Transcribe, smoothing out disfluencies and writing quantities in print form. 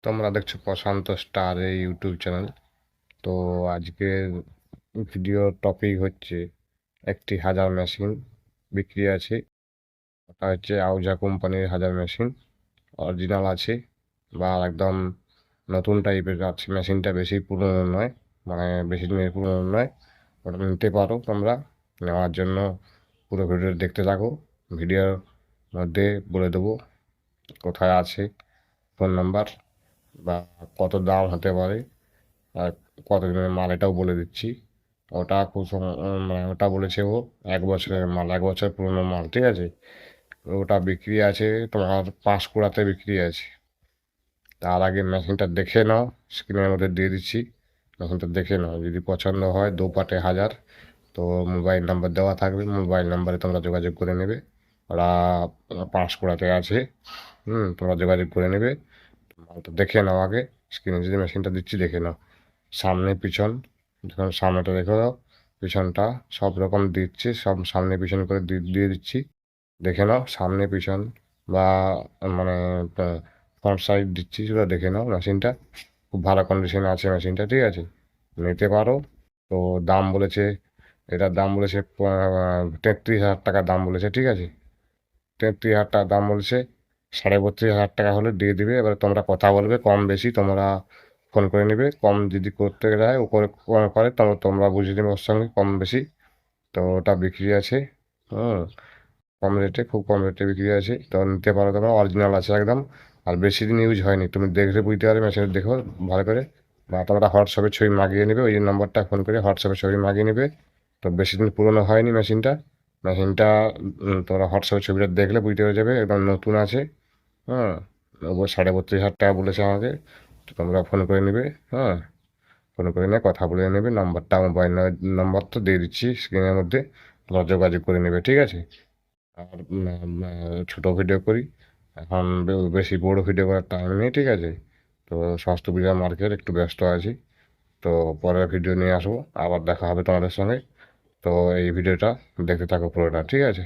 তোমরা দেখছো প্রশান্ত স্টার এই ইউটিউব চ্যানেল। তো আজকের ভিডিও টপিক হচ্ছে একটি হাজার মেশিন বিক্রি আছে। ওটা হচ্ছে আউজা কোম্পানির হাজার মেশিন, অরিজিনাল আছে বা একদম নতুন টাইপের আছে। মেশিনটা বেশি পুরনো নয়, মানে বেশি দিনের পুরনো নয়। ওটা নিতে পারো তোমরা। নেওয়ার জন্য পুরো ভিডিও দেখতে থাকো। ভিডিওর মধ্যে বলে দেবো কোথায় আছে, ফোন নাম্বার বা কত দাম হতে পারে, আর কতদিনের মাল এটাও বলে দিচ্ছি। ওটা মানে ওটা বলেছে ও 1 বছরের মাল, 1 বছর পুরনো মাল, ঠিক আছে। ওটা বিক্রি আছে তোমার 5 কুড়াতে বিক্রি আছে। তার আগে মেশিনটা দেখে নাও, স্ক্রিনের মধ্যে দিয়ে দিচ্ছি। মেশিনটা দেখে নাও, যদি পছন্দ হয় 2 পাটে 1000। তো মোবাইল নাম্বার দেওয়া থাকবে, মোবাইল নাম্বারে তোমরা যোগাযোগ করে নেবে। ওরা 5 কুড়াতে আছে। তোমরা যোগাযোগ করে নেবে। মালটা দেখে নাও আগে, স্ক্রিনে যদি মেশিনটা দিচ্ছি দেখে নাও। সামনে পিছন, যখন সামনেটা দেখে দাও, পিছনটা সব রকম দিচ্ছি, সব সামনে পিছন করে দিয়ে দিচ্ছি। দেখে নাও সামনে পিছন বা মানে ফ্রন্ট সাইড দিচ্ছি, সেটা দেখে নাও। মেশিনটা খুব ভালো কন্ডিশনে আছে মেশিনটা, ঠিক আছে, নিতে পারো। তো দাম বলেছে, এটার দাম বলেছে 33,000 টাকা দাম বলেছে, ঠিক আছে। 33,000 টাকা দাম বলছে। 32,500 টাকা হলে দিয়ে দিবে। এবার তোমরা কথা বলবে, কম বেশি তোমরা ফোন করে নেবে। কম যদি করতে যায় ও করে তোমরা বুঝে নেবে ওর সঙ্গে কম বেশি। তো ওটা বিক্রি আছে। হুম কম রেটে, খুব কম রেটে বিক্রি আছে। তো নিতে পারো তোমরা, অরিজিনাল আছে একদম। আর বেশি দিন ইউজ হয়নি, তুমি দেখলে বুঝতে পারবে। মেশিনে দেখো ভালো করে, বা তোমরা হোয়াটসঅ্যাপে ছবি মাগিয়ে নেবে। ওই নাম্বারটা ফোন করে হোয়াটসঅ্যাপে ছবি মাগিয়ে নেবে। তো বেশি দিন পুরনো হয়নি মেশিনটা। মেশিনটা তোমরা হোয়াটসঅ্যাপে ছবিটা দেখলে বুঝতে পেরে যাবে একদম নতুন আছে। হ্যাঁ, ও 32,500 টাকা বলেছে আমাকে। তো তোমরা ফোন করে নেবে। হ্যাঁ, ফোন করে নিয়ে কথা বলে নেবে। নাম্বারটা, মোবাইল নাম্বার তো দিয়ে দিচ্ছি স্ক্রিনের মধ্যে। তোমরা যোগাযোগ করে নেবে, ঠিক আছে। আর ছোট ভিডিও করি এখন, বেশি বড় ভিডিও করার টাইম নেই, ঠিক আছে। তো স্বাস্থ্য বিদ্যা মার্কেট একটু ব্যস্ত আছি। তো পরের ভিডিও নিয়ে আসবো, আবার দেখা হবে তোমাদের সঙ্গে। তো এই ভিডিওটা দেখতে থাকো পুরোটা, ঠিক আছে।